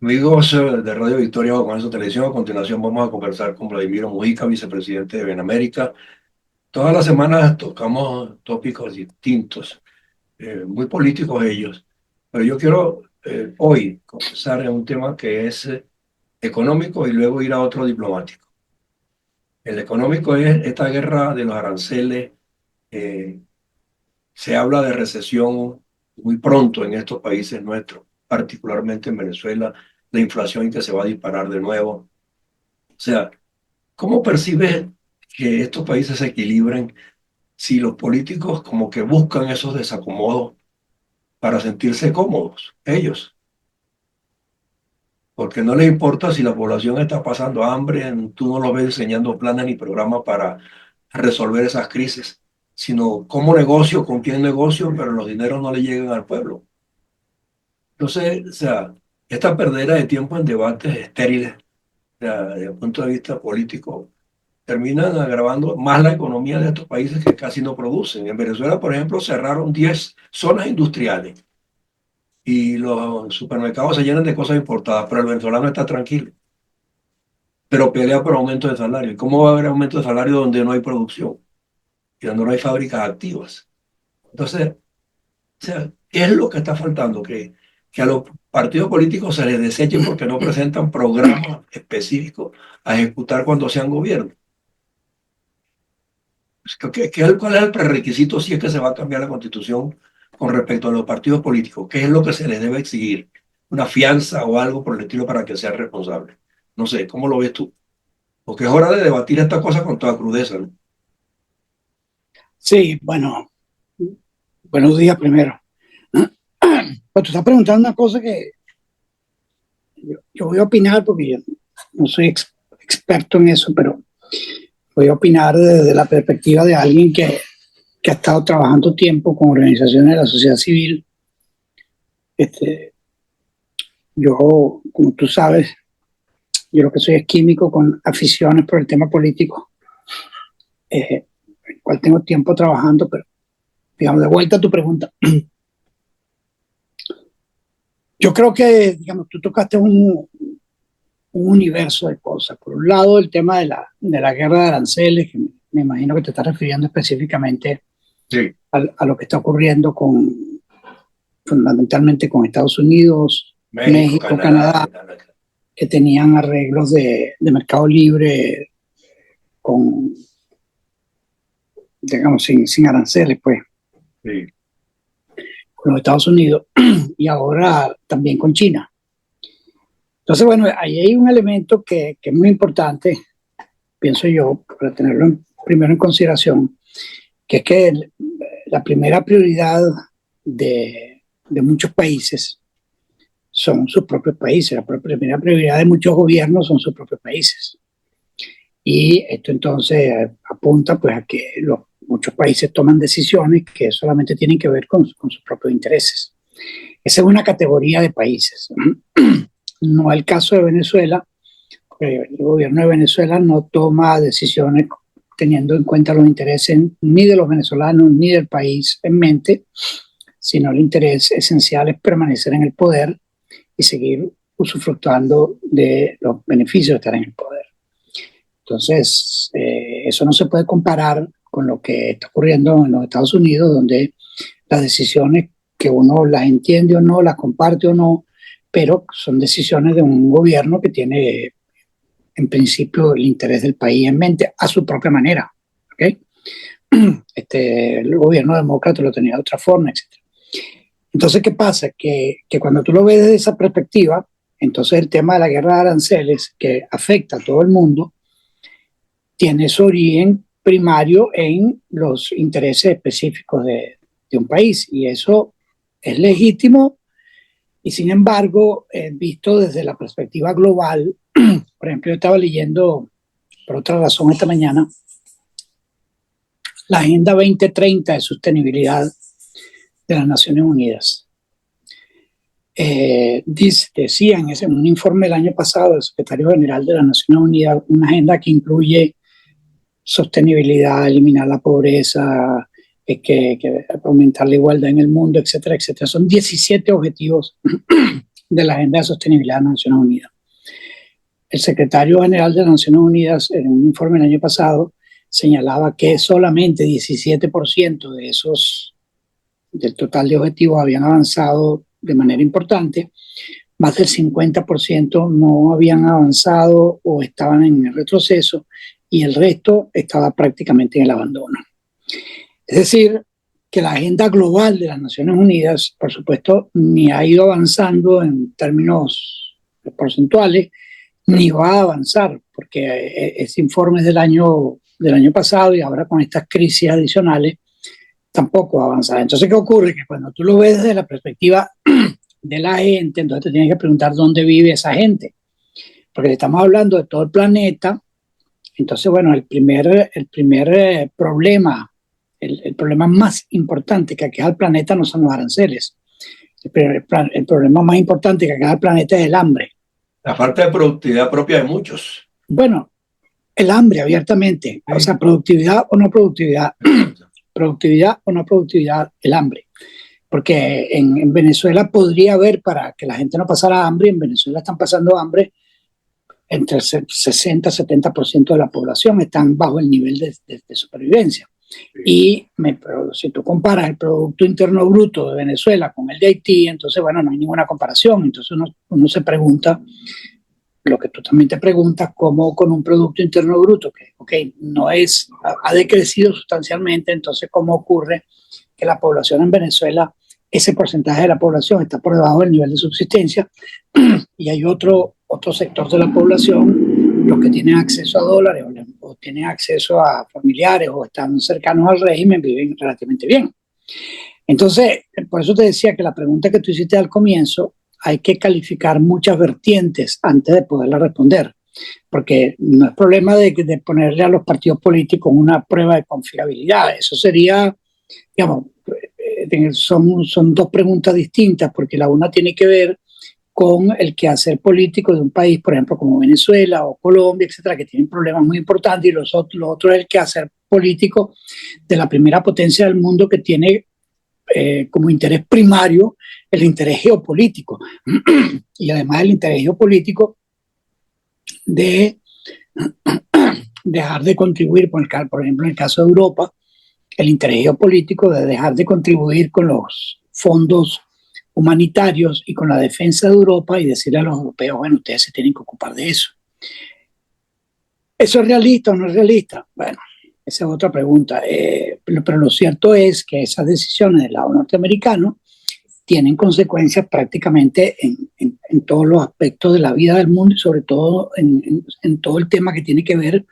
Amigos de Radio Victoria o con esa televisión, a continuación vamos a conversar con Vladimiro Mujica, vicepresidente de Benamérica. Todas las semanas tocamos tópicos distintos, muy políticos ellos, pero yo quiero hoy comenzar en un tema que es económico y luego ir a otro diplomático. El económico es esta guerra de los aranceles. eh, Se habla de recesión muy pronto en estos países nuestros, particularmente en Venezuela, la inflación que se va a disparar de nuevo. O sea, ¿cómo percibes que estos países se equilibren si los políticos como que buscan esos desacomodos para sentirse cómodos, ellos? Porque no les importa si la población está pasando hambre, tú no los ves diseñando planes ni programas para resolver esas crisis, sino cómo negocio, con quién negocio, pero los dineros no le llegan al pueblo. Entonces, o sea, esta perdera de tiempo en debates estériles, o sea, desde el punto de vista político, terminan agravando más la economía de estos países que casi no producen. En Venezuela, por ejemplo, cerraron 10 zonas industriales y los supermercados se llenan de cosas importadas, pero el venezolano está tranquilo, pero pelea por aumento de salario. ¿Y cómo va a haber aumento de salario donde no hay producción y donde no hay fábricas activas? Entonces, o sea, ¿qué es lo que está faltando? Que a los partidos políticos se les desechen porque no presentan programas específicos a ejecutar cuando sean gobierno. ¿Cuál es el prerequisito si es que se va a cambiar la constitución con respecto a los partidos políticos? ¿Qué es lo que se les debe exigir? ¿Una fianza o algo por el estilo para que sean responsables? No sé, ¿cómo lo ves tú? Porque es hora de debatir esta cosa con toda crudeza, ¿no? Sí, bueno, buenos días primero. Pues tú estás preguntando una cosa que yo voy a opinar porque yo no soy experto en eso, pero voy a opinar desde la perspectiva de alguien que ha estado trabajando tiempo con organizaciones de la sociedad civil. Este, yo, como tú sabes, yo lo que soy es químico con aficiones por el tema político, el cual tengo tiempo trabajando, pero digamos, de vuelta a tu pregunta. Yo creo que, digamos, tú tocaste un universo de cosas. Por un lado, el tema de la guerra de aranceles, que me imagino que te estás refiriendo específicamente Sí, a lo que está ocurriendo fundamentalmente con Estados Unidos, México, México, Canadá, Canadá, que tenían arreglos de mercado libre con, digamos, sin aranceles, pues, sí, con los Estados Unidos y ahora también con China. Entonces, bueno, ahí hay un elemento que es muy importante, pienso yo, para tenerlo primero en consideración, que es que la primera prioridad de muchos países son sus propios países. La primera prioridad de muchos gobiernos son sus propios países. Y esto entonces apunta pues a que muchos países toman decisiones que solamente tienen que ver con sus propios intereses. Esa es una categoría de países. No es el caso de Venezuela. El gobierno de Venezuela no toma decisiones teniendo en cuenta los intereses ni de los venezolanos ni del país en mente, sino el interés esencial es permanecer en el poder y seguir usufructuando de los beneficios de estar en el poder. Entonces, eso no se puede comparar con lo que está ocurriendo en los Estados Unidos, donde las decisiones que uno las entiende o no, las comparte o no, pero son decisiones de un gobierno que tiene en principio el interés del país en mente a su propia manera. ¿Okay? El gobierno demócrata lo tenía de otra forma, etc. Entonces, ¿qué pasa? Que cuando tú lo ves desde esa perspectiva, entonces el tema de la guerra de aranceles, que afecta a todo el mundo, tiene su origen primario en los intereses específicos de un país. Y eso es legítimo y sin embargo, visto desde la perspectiva global, por ejemplo, yo estaba leyendo, por otra razón, esta mañana, la Agenda 2030 de Sostenibilidad de las Naciones Unidas. Decía en un informe del año pasado del secretario general de las Naciones Unidas, una agenda que incluye sostenibilidad, eliminar la pobreza, que aumentar la igualdad en el mundo, etcétera, etcétera. Son 17 objetivos de la Agenda de Sostenibilidad de las Naciones Unidas. El secretario general de las Naciones Unidas, en un informe el año pasado, señalaba que solamente 17% del total de objetivos habían avanzado de manera importante, más del 50% no habían avanzado o estaban en el retroceso, y el resto estaba prácticamente en el abandono. Es decir, que la agenda global de las Naciones Unidas, por supuesto, ni ha ido avanzando en términos porcentuales, ni va a avanzar, porque ese informe es del año pasado, y ahora con estas crisis adicionales tampoco va a avanzar. Entonces, ¿qué ocurre? Que cuando tú lo ves desde la perspectiva de la gente, entonces te tienes que preguntar dónde vive esa gente, porque estamos hablando de todo el planeta. Entonces, bueno, el primer problema, el problema más importante que aqueja al planeta no son los aranceles. El problema más importante que aqueja al planeta es el hambre. La falta de productividad propia de muchos. Bueno, el hambre abiertamente, sí. O sea, productividad o no productividad, productividad o no productividad, el hambre. Porque en Venezuela podría haber, para que la gente no pasara hambre, en Venezuela están pasando hambre entre el 60-70% de la población están bajo el nivel de supervivencia. Sí. Pero si tú comparas el Producto Interno Bruto de Venezuela con el de Haití, entonces, bueno, no hay ninguna comparación. Entonces uno se pregunta, lo que tú también te preguntas, cómo con un Producto Interno Bruto que, no es, ha decrecido sustancialmente, entonces, ¿cómo ocurre que la población en Venezuela, ese porcentaje de la población está por debajo del nivel de subsistencia, y hay otro sector de la población, los que tienen acceso a dólares o tienen acceso a familiares o están cercanos al régimen, viven relativamente bien? Entonces, por eso te decía que la pregunta que tú hiciste al comienzo, hay que calificar muchas vertientes antes de poderla responder, porque no es problema de ponerle a los partidos políticos una prueba de confiabilidad. Eso sería, digamos, son dos preguntas distintas, porque la una tiene que ver con el quehacer político de un país, por ejemplo, como Venezuela o Colombia, etcétera, que tienen problemas muy importantes, y lo otro es el quehacer político de la primera potencia del mundo, que tiene como interés primario el interés geopolítico, y además el interés geopolítico de dejar de contribuir, por ejemplo, en el caso de Europa, el interés geopolítico de dejar de contribuir con los fondos humanitarios y con la defensa de Europa, y decirle a los europeos, bueno, ustedes se tienen que ocupar de eso. ¿Eso es realista o no es realista? Bueno, esa es otra pregunta. Pero lo cierto es que esas decisiones del lado norteamericano tienen consecuencias prácticamente en todos los aspectos de la vida del mundo, y sobre todo en todo el tema que tiene que ver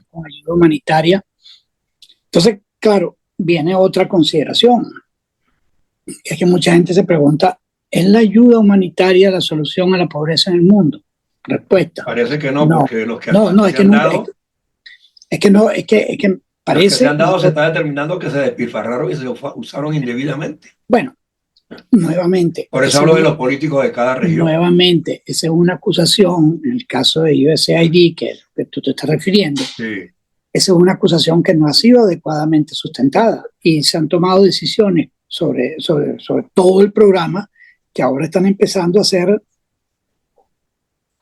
con ayuda humanitaria. Entonces, claro, viene otra consideración. Es que mucha gente se pregunta, ¿es la ayuda humanitaria la solución a la pobreza en el mundo? Respuesta. Parece que no, porque los que es que parece... Los que se han dado se está determinando que se despilfarraron y se usaron indebidamente. Bueno, nuevamente. Por eso hablo de los políticos de cada región. Nuevamente, esa es una acusación, en el caso de USAID, que tú te estás refiriendo. Sí. Esa es una acusación que no ha sido adecuadamente sustentada, y se han tomado decisiones sobre todo el programa que ahora están empezando a ser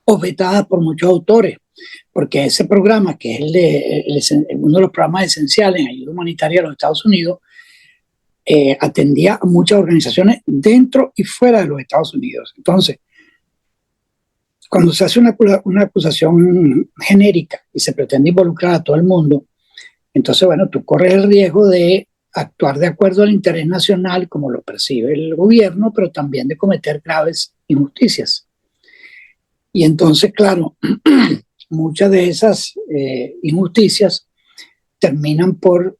objetadas por muchos autores, porque ese programa, que es uno de los programas esenciales en ayuda humanitaria de los Estados Unidos, atendía a muchas organizaciones dentro y fuera de los Estados Unidos. Entonces, cuando se hace una acusación genérica y se pretende involucrar a todo el mundo, entonces, bueno, tú corres el riesgo de actuar de acuerdo al interés nacional, como lo percibe el gobierno, pero también de cometer graves injusticias. Y entonces, claro, muchas de esas injusticias terminan por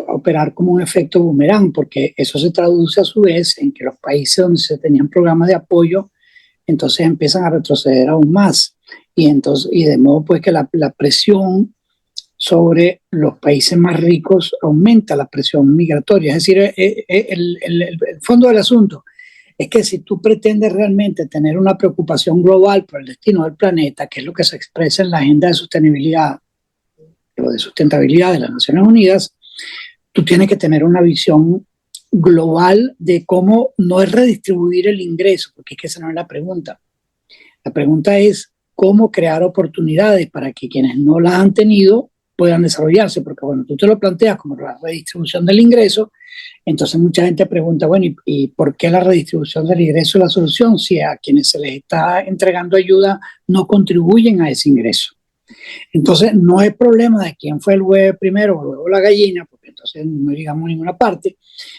operar como un efecto boomerang, porque eso se traduce a su vez en que los países donde se tenían programas de apoyo, entonces empiezan a retroceder aún más, y de modo pues que la presión sobre los países más ricos aumenta, la presión migratoria. Es decir, el fondo del asunto es que si tú pretendes realmente tener una preocupación global por el destino del planeta, que es lo que se expresa en la Agenda de Sostenibilidad o de Sustentabilidad de las Naciones Unidas, tú tienes que tener una visión global de cómo no es redistribuir el ingreso, porque es que esa no es la pregunta. La pregunta es cómo crear oportunidades para que quienes no las han tenido puedan desarrollarse, porque bueno, tú te lo planteas como la redistribución del ingreso, entonces mucha gente pregunta, bueno, ¿y por qué la redistribución del ingreso es la solución si a quienes se les está entregando ayuda no contribuyen a ese ingreso? Entonces no es problema de quién fue el huevo primero o luego la gallina, porque entonces no llegamos a ninguna parte,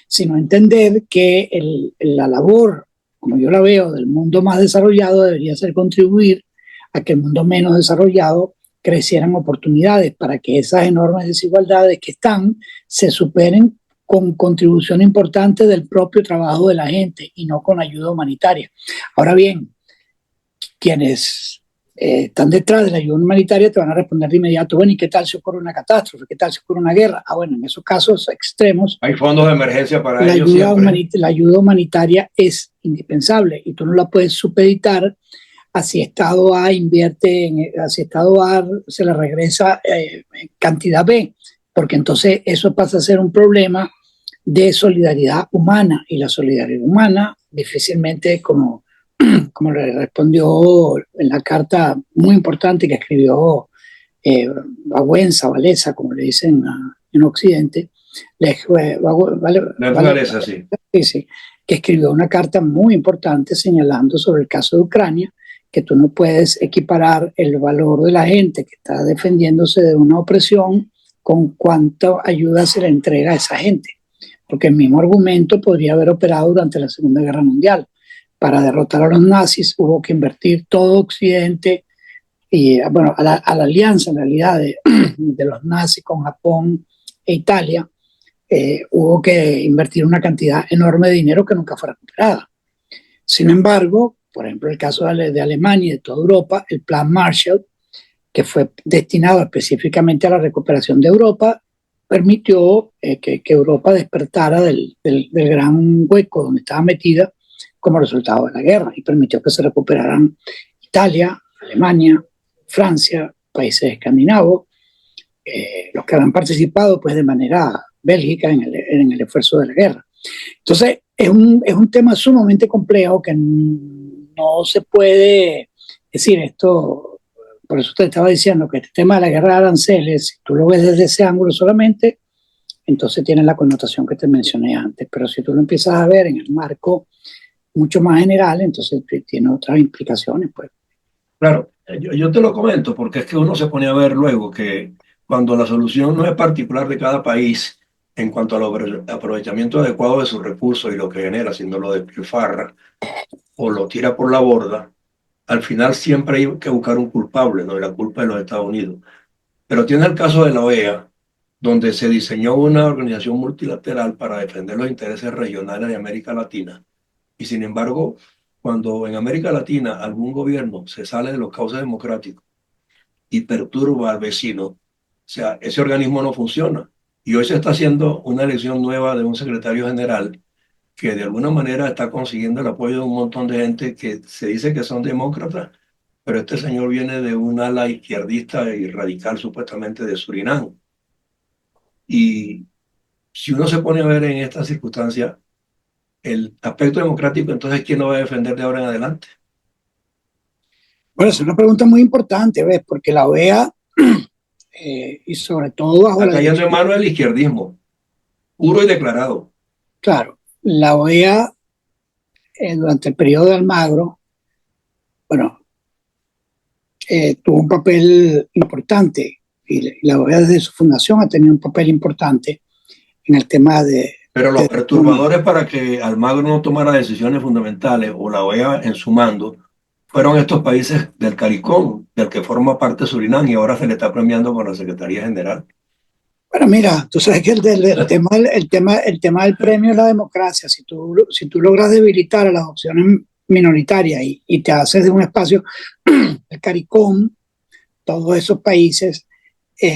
sino entender que la labor, como yo la veo, del mundo más desarrollado debería ser contribuir a que el mundo menos desarrollado crecieran oportunidades para que esas enormes desigualdades que están se superen con contribución importante del propio trabajo de la gente y no con ayuda humanitaria. Ahora bien, quienes están detrás de la ayuda humanitaria te van a responder de inmediato, bueno, ¿y qué tal si ocurre una catástrofe? ¿Qué tal si ocurre una guerra? Ah, bueno, en esos casos extremos hay fondos de emergencia para ellos siempre. La ayuda humanitaria es indispensable y tú no la puedes supeditar a si Estado A invierte, a si Estado A se le regresa cantidad B, porque entonces eso pasa a ser un problema de solidaridad humana y la solidaridad humana difícilmente como le respondió en la carta muy importante que escribió Baguenza, Valesa, como le dicen en Occidente, Valesa, sí. Sí, que escribió una carta muy importante señalando sobre el caso de Ucrania, que tú no puedes equiparar el valor de la gente que está defendiéndose de una opresión con cuánta ayuda se le entrega a esa gente, porque el mismo argumento podría haber operado durante la Segunda Guerra Mundial. Para derrotar a los nazis hubo que invertir todo Occidente y bueno, a la alianza en realidad de los nazis con Japón e Italia, hubo que invertir una cantidad enorme de dinero que nunca fue recuperada. Sin embargo, por ejemplo, el caso de Alemania y de toda Europa, el Plan Marshall, que fue destinado específicamente a la recuperación de Europa, permitió que Europa despertara del gran hueco donde estaba metida como resultado de la guerra y permitió que se recuperaran Italia, Alemania, Francia, países escandinavos, los que habían participado pues de manera bélgica en el esfuerzo de la guerra. Entonces es un tema sumamente complejo que no se puede decir esto, por eso te estaba diciendo que este tema de la guerra de aranceles, si tú lo ves desde ese ángulo solamente, entonces tiene la connotación que te mencioné antes, pero si tú lo empiezas a ver en el marco mucho más general, entonces tiene otras implicaciones, pues. Claro, yo te lo comento porque es que uno se pone a ver luego que cuando la solución no es particular de cada país en cuanto al aprovechamiento adecuado de sus recursos y lo que genera, sino lo despilfarra o lo tira por la borda, al final siempre hay que buscar un culpable, ¿no? Y la culpa es de los Estados Unidos. Pero tiene el caso de la OEA, donde se diseñó una organización multilateral para defender los intereses regionales de América Latina. Y sin embargo, cuando en América Latina algún gobierno se sale de los cauces democráticos y perturba al vecino, o sea, ese organismo no funciona. Y hoy se está haciendo una elección nueva de un secretario general que de alguna manera está consiguiendo el apoyo de un montón de gente que se dice que son demócratas, pero este señor viene de un ala izquierdista y radical supuestamente de Surinam. Y si uno se pone a ver en esta circunstancia el aspecto democrático, entonces ¿quién lo va a defender de ahora en adelante? Bueno, es una pregunta muy importante, ¿ves? Porque la OEA, y sobre todo bajo Está cayendo en manos del izquierdismo, puro y declarado. Claro, la OEA durante el periodo de Almagro, bueno, tuvo un papel importante y la OEA desde su fundación ha tenido un papel importante en el tema de... Pero los perturbadores para que Almagro no tomara decisiones fundamentales o la OEA en su mando fueron estos países del CARICOM, del que forma parte Surinam y ahora se le está premiando con la Secretaría General. Bueno, mira, tú sabes que el tema del premio es la democracia. Si tú logras debilitar a las opciones minoritarias y te haces de un espacio, el CARICOM, todos esos países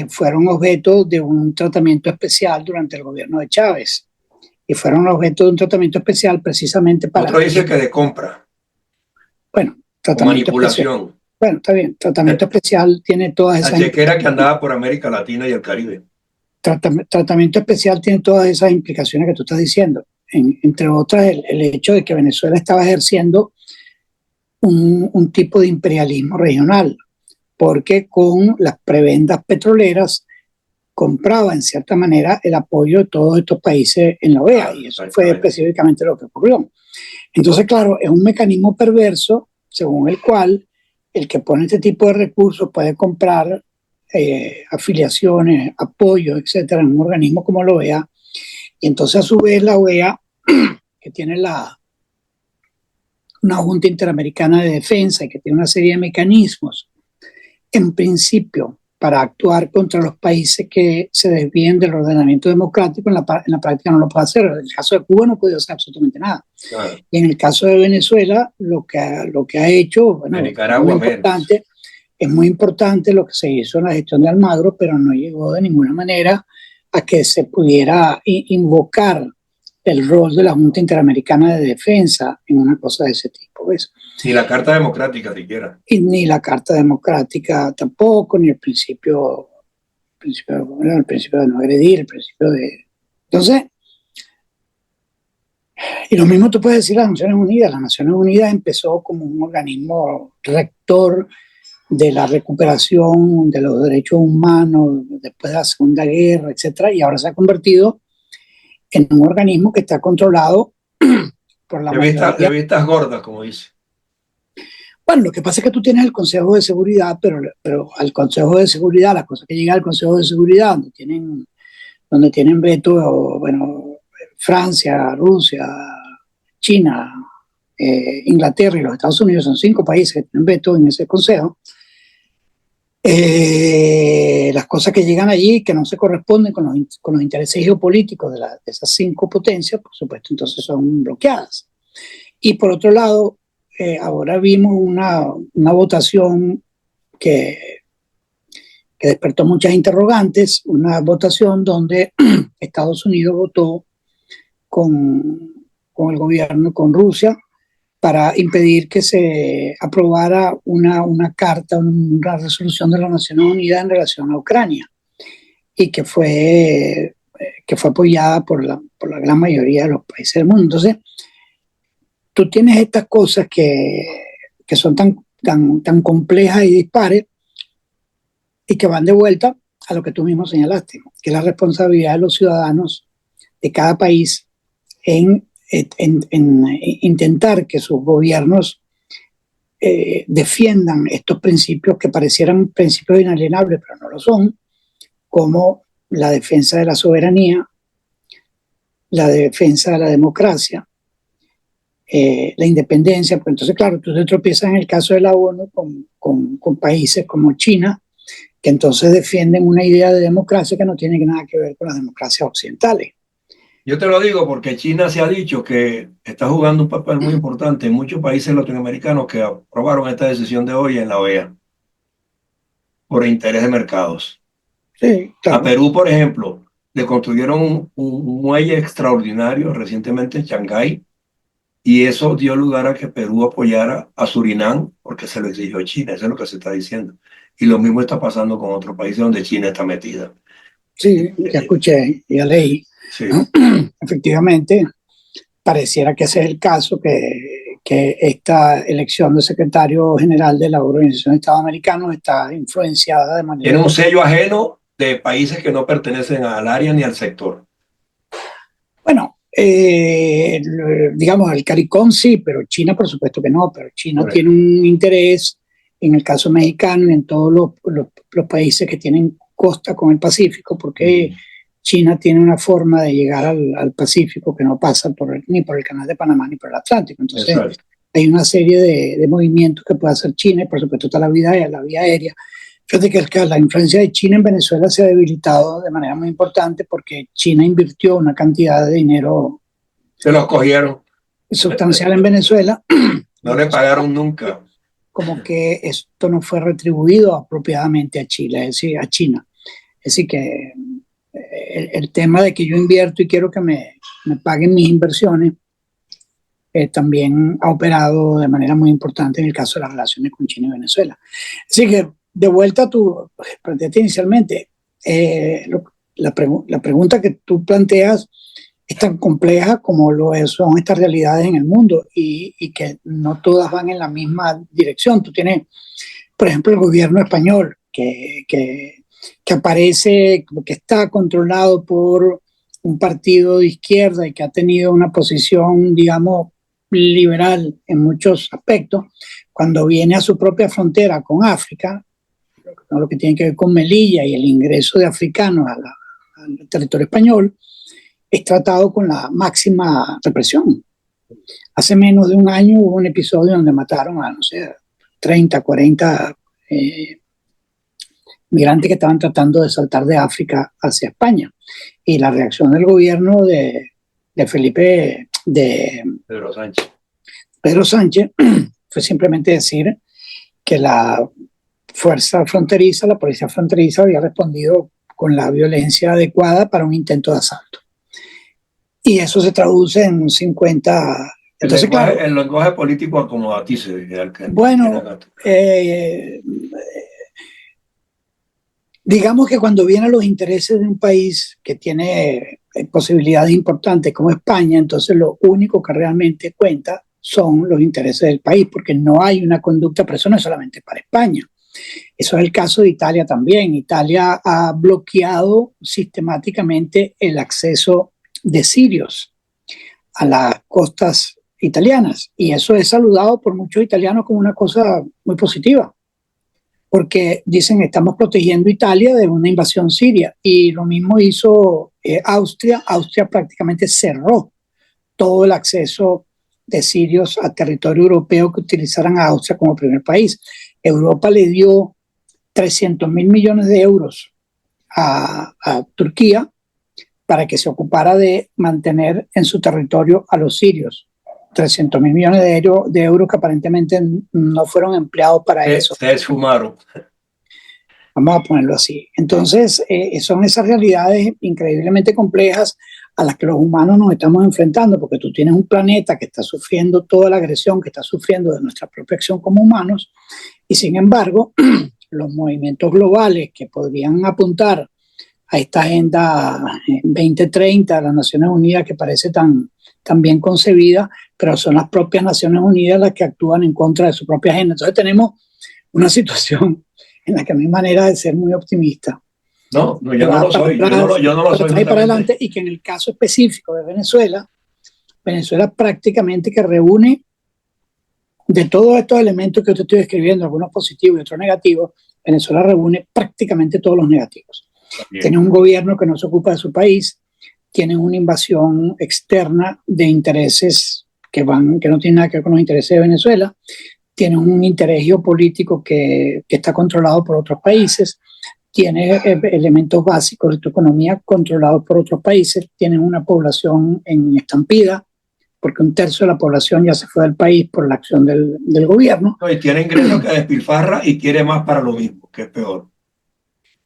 fueron objeto de un tratamiento especial durante el gobierno de Chávez y fueron objeto de un tratamiento especial precisamente para... Otro dice que de compra. Bueno, tratamiento manipulación. Especial. Bueno, está bien, tratamiento especial tiene todas esas... La chequera que andaba por América Latina y el Caribe. Tratamiento especial tiene todas esas implicaciones que tú estás diciendo. entre otras, el hecho de que Venezuela estaba ejerciendo un tipo de imperialismo regional, porque con las prebendas petroleras compraba en cierta manera el apoyo de todos estos países en la OEA, y eso fue específicamente lo que ocurrió. Entonces, claro, es un mecanismo perverso según el cual el que pone este tipo de recursos puede comprar afiliaciones, apoyos, etcétera, en un organismo como la OEA, y entonces a su vez la OEA, que tiene una Junta Interamericana de Defensa y que tiene una serie de mecanismos, en principio, para actuar contra los países que se desvíen del ordenamiento democrático, en la práctica no lo puede hacer. En el caso de Cuba no ha podido hacer absolutamente nada. Claro. Y en el caso de Venezuela, lo que ha hecho, bueno, es muy importante lo que se hizo en la gestión de Almagro, pero no llegó de ninguna manera a que se pudiera invocar el rol de la Junta Interamericana de Defensa en una cosa de ese tipo, ¿ves? Ni la Carta Democrática siquiera. Y ni la Carta Democrática tampoco, ni el principio de no agredir, el principio de... Entonces, y lo mismo tú puedes decir de las Naciones Unidas. Las Naciones Unidas empezó como un organismo rector de la recuperación de los derechos humanos después de la Segunda Guerra, etcétera, y ahora se ha convertido en un organismo que está controlado por la mayoría. De vistas gordas, como dice. Bueno, lo que pasa es que tú tienes el Consejo de Seguridad, pero al Consejo de Seguridad, la cosa que llega al Consejo de Seguridad, donde tienen veto, bueno, Francia, Rusia, China, Inglaterra y los Estados Unidos, son 5 países que tienen veto en ese Consejo. Las cosas que llegan allí que no se corresponden con los intereses geopolíticos de esas 5 potencias, por supuesto, entonces son bloqueadas. Y por otro lado, ahora vimos una votación que despertó muchas interrogantes, una votación donde Estados Unidos votó con el gobierno, con Rusia, para impedir que se aprobara una carta, una resolución de las Naciones Unidas en relación a Ucrania, y que fue apoyada por la gran mayoría de los países del mundo. Entonces, tú tienes estas cosas que son tan complejas y dispares, y que van de vuelta a lo que tú mismo señalaste, que es la responsabilidad de los ciudadanos de cada país en intentar que sus gobiernos defiendan estos principios que parecieran principios inalienables, pero no lo son, como la defensa de la soberanía, la defensa de la democracia, la independencia. Pues entonces, claro, tú te tropiezas en el caso de la ONU con países como China, que entonces defienden una idea de democracia que no tiene nada que ver con las democracias occidentales. Yo te lo digo porque China se ha dicho que está jugando un papel muy importante en muchos países latinoamericanos que aprobaron esta decisión de hoy en la OEA por interés de mercados. Sí, claro. A Perú, por ejemplo, le construyeron un muelle extraordinario recientemente en Shanghái, y eso dio lugar a que Perú apoyara a Surinam porque se lo exigió China. Eso es lo que se está diciendo. Y lo mismo está pasando con otros países donde China está metida. Sí, ya escuché, ya leí. Sí. Efectivamente, pareciera que ese es el caso, que esta elección de secretario general de la Organización de Estados Americanos está influenciada de manera... Tiene un sello ajeno de países que no pertenecen al área ni al sector. Bueno, digamos, el CARICOM sí, pero China por supuesto que no, pero China tiene un interés en el caso mexicano y en todos los países que tienen costa con el Pacífico, porque China tiene una forma de llegar al Pacífico que no pasa ni por el Canal de Panamá ni por el Atlántico. Entonces, exacto, hay una serie de movimientos que puede hacer China, y por supuesto está la vía aérea. Fíjate que la influencia de China en Venezuela se ha debilitado de manera muy importante porque China invirtió una cantidad de dinero. Se los cogieron. Sustancial en Venezuela. No le pagaron nunca. Como que esto no fue retribuido apropiadamente a Chile, es decir, a China. Es decir, que el tema de que yo invierto y quiero que me paguen mis inversiones también ha operado de manera muy importante en el caso de las relaciones con China y Venezuela. Así que, de vuelta a tu planteaste inicialmente, la pregunta que tú planteas es tan compleja como son estas realidades en el mundo y que no todas van en la misma dirección. Tú tienes, por ejemplo, el gobierno español que aparece, que está controlado por un partido de izquierda y que ha tenido una posición, digamos, liberal en muchos aspectos, cuando viene a su propia frontera con África, lo que tiene que ver con Melilla y el ingreso de africanos al territorio español, es tratado con la máxima represión. Hace menos de un año hubo un episodio donde mataron a, no sé, 30, 40 migrantes que estaban tratando de saltar de África hacia España. Y la reacción del gobierno de Pedro Sánchez. Pedro Sánchez fue simplemente decir que la fuerza fronteriza, la policía fronteriza, había respondido con la violencia adecuada para un intento de asalto. Y eso se traduce en 50... Entonces, claro, el lenguaje político acomodaticio. Bueno, digamos que cuando vienen los intereses de un país que tiene posibilidades importantes como España, entonces lo único que realmente cuenta son los intereses del país, porque no hay una conducta, pero eso no es solamente para España. Eso es el caso de Italia también. Italia ha bloqueado sistemáticamente el acceso de sirios a las costas italianas, y eso es saludado por muchos italianos como una cosa muy positiva, porque dicen estamos protegiendo Italia de una invasión siria, y lo mismo hizo Austria. Austria prácticamente cerró todo el acceso de sirios a territorio europeo que utilizaran a Austria como primer país. Europa le dio 300 mil millones de euros a Turquía para que se ocupara de mantener en su territorio a los sirios. 300 mil millones de euros que aparentemente no fueron empleados para eso. Se esfumaron. Vamos a ponerlo así. Entonces, son esas realidades increíblemente complejas a las que los humanos nos estamos enfrentando, porque tú tienes un planeta que está sufriendo toda la agresión que está sufriendo de nuestra propia acción como humanos, y sin embargo, los movimientos globales que podrían apuntar a esta agenda 2030 de las Naciones Unidas, que parece tan bien concebida, pero son las propias Naciones Unidas las que actúan en contra de su propia agenda. Entonces tenemos una situación en la que no hay manera de ser muy optimista. No, yo no lo soy. Yo no lo soy. Para adelante, y que en el caso específico de Venezuela, Venezuela prácticamente que reúne de todos estos elementos que yo te estoy describiendo, algunos positivos y otros negativos, Venezuela reúne prácticamente todos los negativos. Tiene un gobierno que no se ocupa de su país, tiene una invasión externa de intereses que no tienen nada que ver con los intereses de Venezuela, tiene un interés geopolítico que está controlado por otros países, tiene elementos básicos de tu economía controlados por otros países, tiene una población en estampida, porque un tercio de la población ya se fue del país por la acción del gobierno. No, y tiene ingresos que despilfarra y quiere más para lo mismo, que es peor.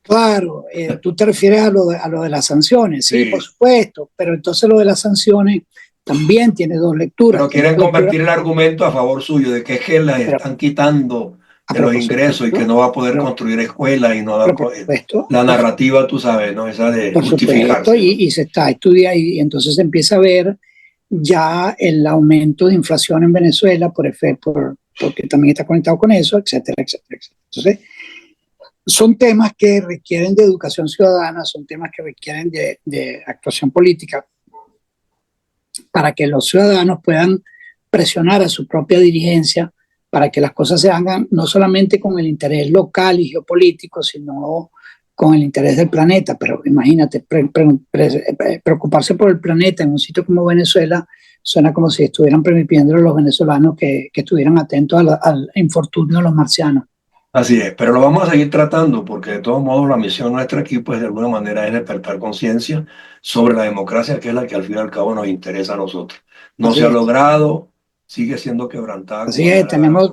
Claro, tú te refieres a lo de las sanciones, sí, por supuesto, pero entonces lo de las sanciones también tiene dos lecturas. Pero quieren convertir el argumento a favor suyo, de que es que les están quitando de los ingresos y que no va a poder construir escuelas y no da la narrativa, tú sabes, ¿no? Esa de justificarse. Y se está estudiando, y entonces se empieza a ver ya el aumento de inflación en Venezuela porque también está conectado con eso, etcétera, etcétera, etcétera. Entonces, son temas que requieren de educación ciudadana, son temas que requieren de actuación política para que los ciudadanos puedan presionar a su propia dirigencia para que las cosas se hagan no solamente con el interés local y geopolítico, sino con el interés del planeta. Pero imagínate, preocuparse por el planeta en un sitio como Venezuela suena como si estuvieran permitiendo a los venezolanos que estuvieran atentos al infortunio de los marcianos. Así es, pero lo vamos a seguir tratando porque de todos modos la misión nuestra aquí pues de alguna manera es despertar conciencia sobre la democracia, que es la que al fin y al cabo nos interesa a nosotros. No se ha logrado, sigue siendo quebrantada. Así es, tenemos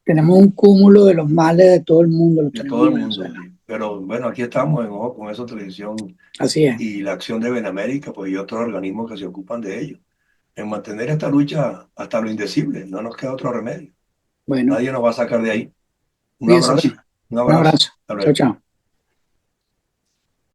un cúmulo de los males de todo el mundo. De todo el mundo, pero bueno, aquí estamos en Ojo con Eso Televisión. Así es. Y la acción de Benamérica pues, y otros organismos que se ocupan de ello, en mantener esta lucha hasta lo indecible, no nos queda otro remedio. Bueno. Nadie nos va a sacar de ahí. Un abrazo. Un abrazo. Chao, chao.